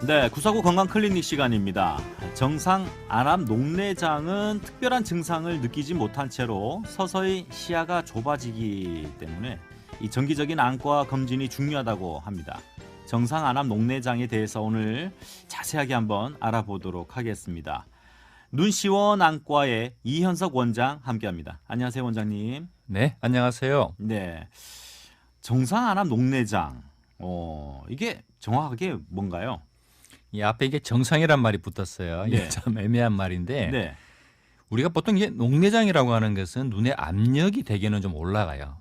네, 구사구 건강 클리닉 시간입니다. 정상 안암 녹내장은 특별한 증상을 느끼지 못한 채로 서서히 시야가 좁아지기 때문에 이 정기적인 안과 검진이 중요하다고 합니다. 정상 안암 녹내장에 대해서 오늘 자세하게 한번 알아보도록 하겠습니다. 눈시원 안과의 이현석 원장 함께합니다. 안녕하세요, 원장님. 네, 안녕하세요. 네, 정상 안암 녹내장. 이게 정확하게 뭔가요? 이 앞에 이게 정상이란 말이 붙었어요. 이게 네. 참 애매한 말인데 네. 우리가 보통 이게 녹내장이라고 하는 것은 눈의 압력이 대개는 좀 올라가요.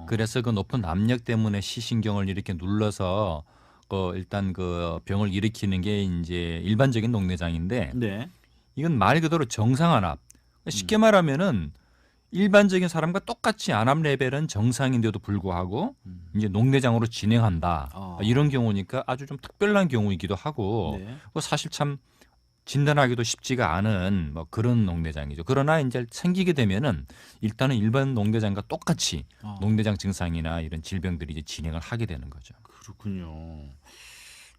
그래서 그 높은 압력 때문에 시신경을 이렇게 눌러서 일단 그 병을 일으키는 게 이제 일반적인 녹내장인데 네. 이건 말 그대로 정상안압. 쉽게 말하면은 일반적인 사람과 똑같이 안압 레벨은 정상인데도 불구하고 이제 녹내장으로 진행한다. 이런 경우니까 아주 좀 특별한 경우이기도 하고 네. 사실 참 진단하기도 쉽지가 않은 뭐 그런 녹내장이죠. 그러나 이제 생기게 되면은 일단은 일반 녹내장과 똑같이 녹내장 증상이나 이런 질병들이 이제 진행을 하게 되는 거죠. 그렇군요.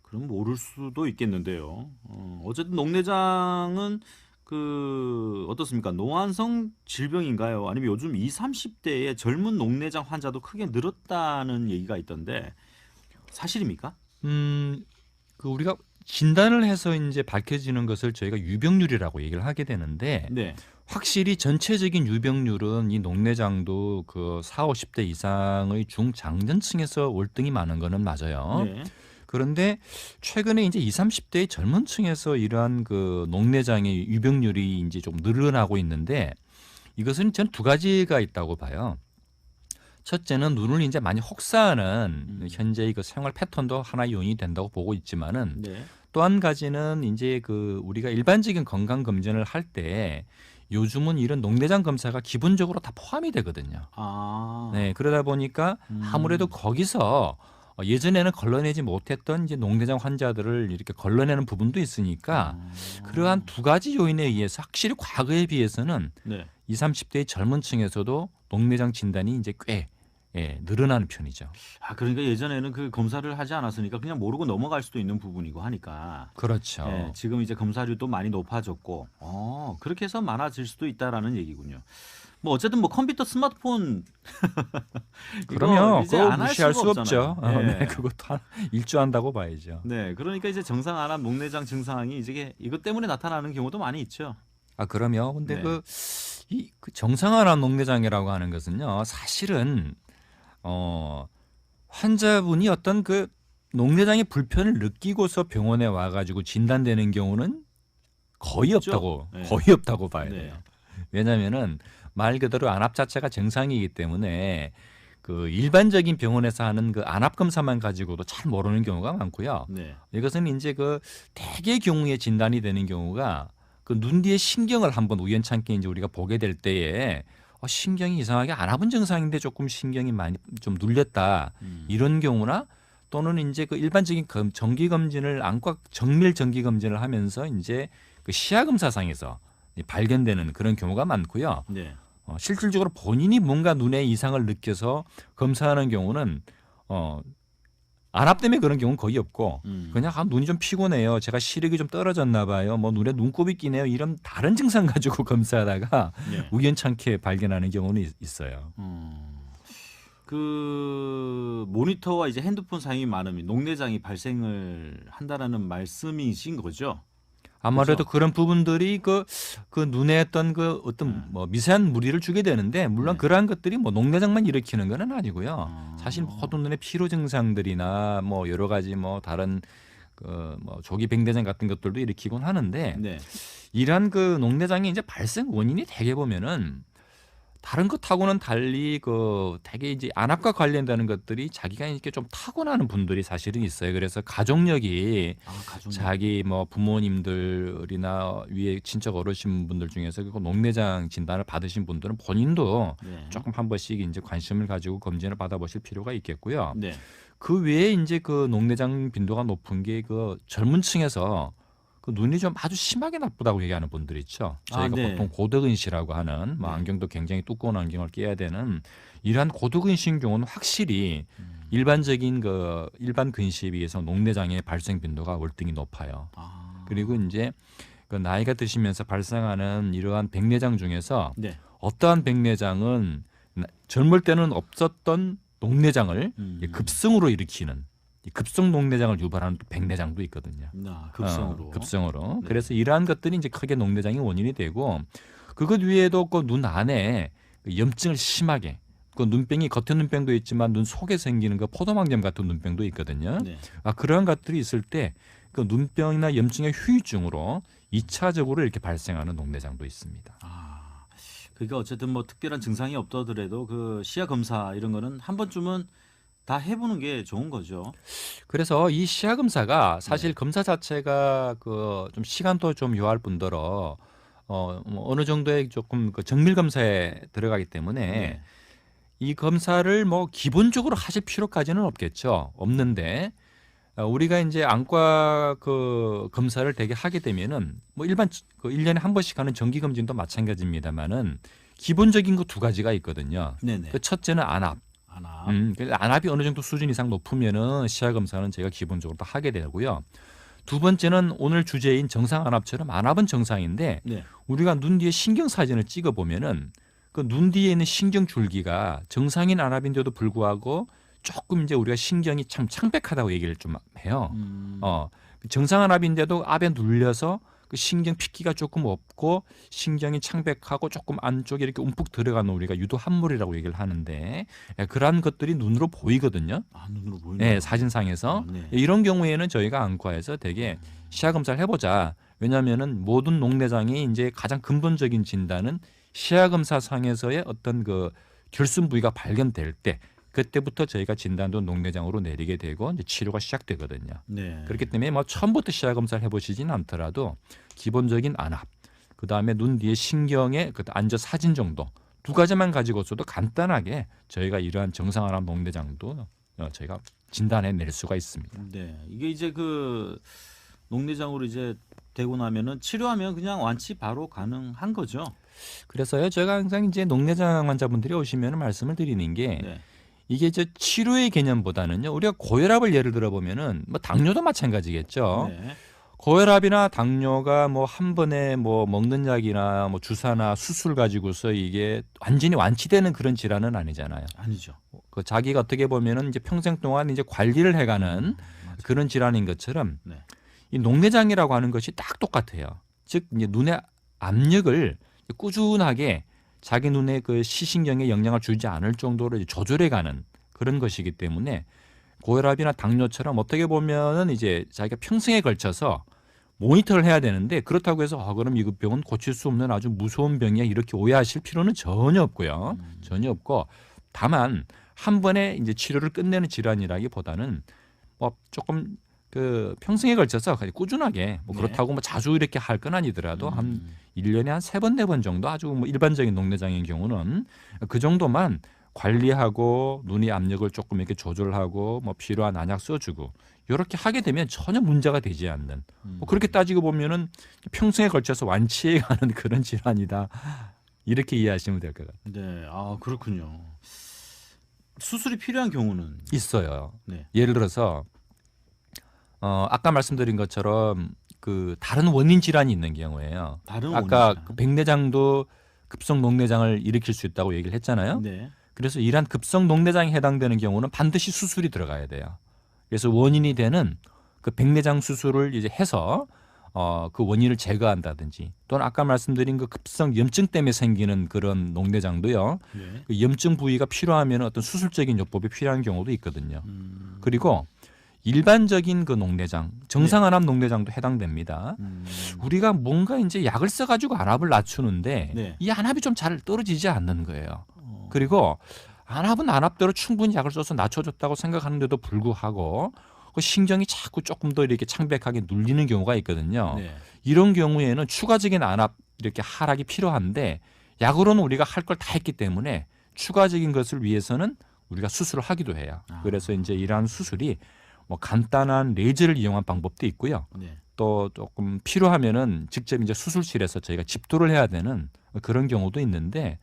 그럼 모를 수도 있겠는데요. 어쨌든 녹내장은 어떻습니까? 노안성 질병인가요? 아니면 요즘 20, 30대의 젊은 녹내장 환자도 크게 늘었다는 얘기가 있던데 사실입니까? 그 우리가 진단을 해서 이제 밝혀지는 것을 저희가 유병률이라고 얘기를 하게 되는데 네. 확실히 전체적인 유병률은 이 녹내장도 그 4, 50대 이상의 중장년층에서 월등히 많은 거는 맞아요. 네. 그런데 최근에 이제 20, 30대의 젊은 층에서 이러한 그 녹내장의 유병률이 이제 좀 늘어나고 있는데 이것은 전 두 가지가 있다고 봐요. 첫째는 눈을 이제 많이 혹사하는 현재의 그 생활 패턴도 하나의 요인이 된다고 보고 있지만은 네. 또 한 가지는 이제 그 우리가 일반적인 건강 검진을 할 때 요즘은 이런 녹내장 검사가 기본적으로 다 포함이 되거든요. 네, 그러다 보니까 아무래도 거기서 예전에는 걸러내지 못했던 이제 녹내장 환자들을 이렇게 걸러내는 부분도 있으니까 그러한 두 가지 요인에 의해서 확실히 과거에 비해서는 네. 20, 30대의 젊은 층에서도 녹내장 진단이 이제 꽤 늘어나는 편이죠. 그러니까 예전에는 그 검사를 하지 않았으니까 그냥 모르고 넘어갈 수도 있는 부분이고 하니까. 그렇죠. 예, 지금 이제 검사율도 많이 높아졌고, 그렇게 해서 많아질 수도 있다라는 얘기군요. 뭐 어쨌든 뭐 컴퓨터, 스마트폰 그럼요. 이거 이제 그거 안 할 무시할 수가 수 없죠. 없잖아요. 예. 네, 그것도 일조한다고 봐야죠. 네, 그러니까 이제 정상 안암 녹내장 증상이 이제 이것 때문에 나타나는 경우도 많이 있죠. 그럼요. 근데 네. 그 정상화란 녹내장이라고 하는 것은요, 사실은 환자분이 어떤 그 녹내장의 불편을 느끼고서 병원에 와가지고 진단되는 경우는 거의 없죠? 없다고 네. 거의 없다고 봐야 네. 돼요. 왜냐하면은 말 그대로 안압 자체가 정상이기 때문에 그 일반적인 병원에서 하는 그 안압 검사만 가지고도 잘 모르는 경우가 많고요. 네. 이것은 이제 그 대개 경우에 진단이 되는 경우가 그 눈 뒤에 신경을 한번 우연찮게 이제 우리가 보게 될 때에 신경이 이상하게 안압은 정상인데 조금 신경이 많이 좀 눌렸다 이런 경우나 또는 이제 그 일반적인 정기 검진을 안과 정밀 정기 검진을 하면서 이제 그 시야 검사상에서 발견되는 그런 경우가 많고요. 네. 실질적으로 본인이 뭔가 눈에 이상을 느껴서 검사하는 경우는 안압 때문에 그런 경우는 거의 없고 그냥 눈이 좀 피곤해요. 제가 시력이 좀 떨어졌나 봐요. 뭐 눈에 눈곱이 끼네요. 이런 다른 증상 가지고 검사하다가 네. 우연찮게 발견하는 경우는 있어요. 그 모니터와 이제 핸드폰 사용이 많으면 녹내장이 발생을 한다라는 말씀이신 거죠? 아무래도 그렇죠? 그런 부분들이 그 눈에 어떤 그 어떤 뭐 미세한 무리를 주게 되는데 물론 네. 그러한 것들이 뭐 녹내장만 일으키는 건 아니고요. 사실 모든 눈의 피로 증상들이나 뭐 여러 가지 뭐 다른 그 뭐 조기 백내장 같은 것들도 일으키곤 하는데 네. 이러한 그 녹내장의 이제 발생 원인이 대개 보면은 다른 것하고는 달리 그 되게 이제 안압과 관련되는 것들이 자기가 이렇게 좀 타고나는 분들이 사실은 있어요. 그래서 가족력이 가족. 자기 뭐 부모님들이나 위에 친척 어르신 분들 중에서 그 녹내장 진단을 받으신 분들은 본인도 네. 조금 한 번씩 이제 관심을 가지고 검진을 받아보실 필요가 있겠고요. 네. 그 외에 이제 그 녹내장 빈도가 높은 게 그 젊은 층에서 그 눈이 좀 아주 심하게 나쁘다고 얘기하는 분들 있죠. 저희가 네. 보통 고도근시라고 하는 뭐 네. 안경도 굉장히 두꺼운 안경을 껴야 되는 이러한 고도근시인 경우는 확실히 일반적인 일반 근시에 비해서 녹내장의 발생 빈도가 월등히 높아요. 그리고 이제 그 나이가 드시면서 발생하는 이러한 백내장 중에서 네. 어떠한 백내장은 젊을 때는 없었던 녹내장을 급성으로 일으키는 이 급성 녹내장을 유발하는 또 백내장도 있거든요. 급성으로. 급성으로. 네. 그래서 이러한 것들이 이제 크게 녹내장의 원인이 되고 그것 위에도 그 눈 안에 염증을 심하게 그 눈병이 겉에 눈병도 있지만 눈 속에 생기는 그 포도망점 같은 눈병도 있거든요. 네. 그러한 것들이 있을 때 그 눈병이나 염증의 후유증으로 2차적으로 이렇게 발생하는 녹내장도 있습니다. 그러니까 어쨌든 뭐 특별한 증상이 없더라도 그 시야 검사 이런 거는 한 번쯤은 다 해보는 게 좋은 거죠. 그래서 이 시야 검사가 사실 네. 검사 자체가 그 좀 시간도 좀 요할 뿐더러 뭐 어느 정도의 조금 그 정밀 검사에 들어가기 때문에 네. 이 검사를 뭐 기본적으로 하실 필요까지는 없겠죠. 없는데 우리가 이제 안과 그 검사를 대개 하게 되면은 뭐 일반 그 1년에 한 번씩 하는 정기 검진도 마찬가지입니다만은 기본적인 거 두 가지가 있거든요. 네네. 그 첫째는 안압. 하나. 그 안압이 어느 정도 수준 이상 높으면은 시야 검사는 제가 기본적으로 다 하게 되고요. 두 번째는 오늘 주제인 정상 안압처럼 안압은 정상인데 네. 우리가 눈 뒤에 신경 사진을 찍어 보면은 그 눈 뒤에 있는 신경 줄기가 정상인 안압인데도 불구하고 조금 이제 우리가 신경이 참 창백하다고 얘기를 좀 해요. 정상 안압인데도 압에 눌려서 그 신경 핏기가 조금 없고 신경이 창백하고 조금 안쪽에 이렇게 움푹 들어가는 우리가 유도 함몰이라고 얘기를 하는데 그러한 것들이 눈으로 보이거든요. 눈으로 보이는. 네, 사진상에서 네. 이런 경우에는 저희가 안과에서 되게 시야 검사를 해보자. 왜냐하면은 모든 녹내장이 이제 가장 근본적인 진단은 시야 검사상에서의 어떤 그 결순 부위가 발견될 때 그때부터 저희가 진단도 녹내장으로 내리게 되고 이제 치료가 시작되거든요. 네. 그렇기 때문에 뭐 처음부터 시야 검사를 해보시지는 않더라도 기본적인 안압, 그 다음에 눈 뒤에 신경의 그 안저 사진 정도 두 가지만 가지고서도 간단하게 저희가 이러한 정상 안압 녹내장도 저희가 진단해 낼 수가 있습니다. 네. 이게 이제 그 녹내장으로 이제 되고 나면은 치료하면 그냥 완치 바로 가능한 거죠. 그래서요, 제가 항상 이제 녹내장 환자분들이 오시면 말씀을 드리는 게 네. 이게 이제 치료의 개념보다는요, 우리가 고혈압을 예를 들어 보면은 뭐 당뇨도 마찬가지겠죠. 네. 고혈압이나 당뇨가 뭐 한 번에 뭐 먹는 약이나 뭐 주사나 수술 가지고서 이게 완전히 완치되는 그런 질환은 아니잖아요. 아니죠. 그 자기가 어떻게 보면은 이제 평생 동안 이제 관리를 해가는 맞아. 그런 질환인 것처럼 네. 이 녹내장이라고 하는 것이 딱 똑같아요. 즉 이제 눈의 압력을 꾸준하게 자기 눈에 그 시신경에 영향을 주지 않을 정도로 이제 조절해가는 그런 것이기 때문에 고혈압이나 당뇨처럼 어떻게 보면은 이제 자기가 평생에 걸쳐서 모니터를 해야 되는데 그렇다고 해서 그럼 이 병은 고칠 수 없는 아주 무서운 병이야 이렇게 오해하실 필요는 전혀 없고요. 전혀 없고 다만 한 번에 이제 치료를 끝내는 질환이라기보다는 뭐 조금 그 평생에 걸쳐서 꾸준하게 뭐 네. 그렇다고 뭐 자주 이렇게 할 건 아니더라도 한 1년에 한 3번, 4번 정도 아주 뭐 일반적인 녹내장인 경우는 그 정도만 관리하고 눈의 압력을 조금 이렇게 조절하고 뭐 필요한 안약 써주고 이렇게 하게 되면 전혀 문제가 되지 않는 뭐 그렇게 따지고 보면은 평생에 걸쳐서 완치해가는 그런 질환이다 이렇게 이해하시면 될 것 같아요. 네. 그렇군요. 수술이 필요한 경우는 있어요. 네. 예를 들어서 아까 말씀드린 것처럼 그 다른 원인 질환이 있는 경우에요. 다른 아까 원인 그 백내장도 급성 녹내장을 일으킬 수 있다고 얘기를 했잖아요. 네. 그래서 이러한 급성 녹내장에 해당되는 경우는 반드시 수술이 들어가야 돼요. 그래서 원인이 되는 그 백내장 수술을 이제 해서 그 원인을 제거한다든지 또는 아까 말씀드린 그 급성 염증 때문에 생기는 그런 녹내장도요. 네. 그 염증 부위가 필요하면 어떤 수술적인 요법이 필요한 경우도 있거든요. 그리고 일반적인 그 녹내장, 정상 안압 녹내장도 해당됩니다. 우리가 뭔가 이제 약을 써가지고 안압을 낮추는데 네. 이 안압이 좀 잘 떨어지지 않는 거예요. 그리고 안압은 안압대로 충분히 약을 써서 낮춰줬다고 생각하는데도 불구하고 그 신경이 자꾸 조금 더 이렇게 창백하게 눌리는 경우가 있거든요. 네. 이런 경우에는 추가적인 안압 이렇게 하락이 필요한데 약으로는 우리가 할 걸 다 했기 때문에 추가적인 것을 위해서는 우리가 수술을 하기도 해요. 그래서 이제 이러한 수술이 뭐 간단한 레이저를 이용한 방법도 있고요. 네. 또 조금 필요하면은 직접 이제 수술실에서 저희가 집도를 해야 되는 그런 경우도 있는데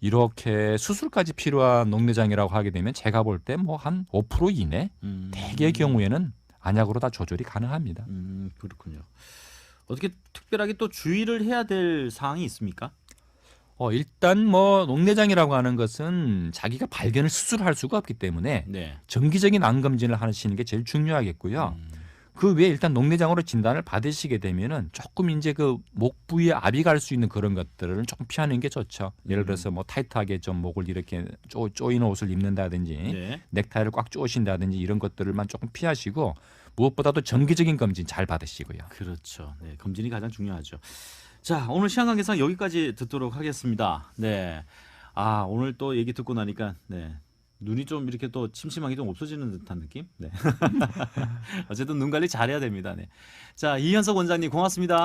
이렇게 수술까지 필요한 녹내장이라고 하게 되면 제가 볼 때 뭐 한 5% 이내 대개의 경우에는 안약으로 다 조절이 가능합니다. 그렇군요. 어떻게 특별하게 또 주의를 해야 될 사항이 있습니까? 일단 뭐 녹내장이라고 하는 것은 자기가 발견을 스스로 할 수가 없기 때문에 네. 정기적인 암 검진을 하시는 게 제일 중요하겠고요. 그 외에 일단 녹내장으로 진단을 받으시게 되면은 조금 이제 그 목 부위에 압이 갈 수 있는 그런 것들은 조금 피하는 게 좋죠. 예를 들어서 뭐 타이트하게 좀 목을 이렇게 조이는 옷을 입는다든지 네. 넥타이를 꽉 조으신다든지 이런 것들만 조금 피하시고 무엇보다도 정기적인 검진 잘 받으시고요. 그렇죠. 네, 검진이 가장 중요하죠. 자, 오늘 시간 관계상 여기까지 듣도록 하겠습니다. 네. 아, 오늘 또 얘기 듣고 나니까 네. 눈이 좀 이렇게 또 침침하게 좀 없어지는 듯한 느낌? 네. 어쨌든 눈 관리 잘해야 됩니다. 네. 자, 이현석 원장님 고맙습니다.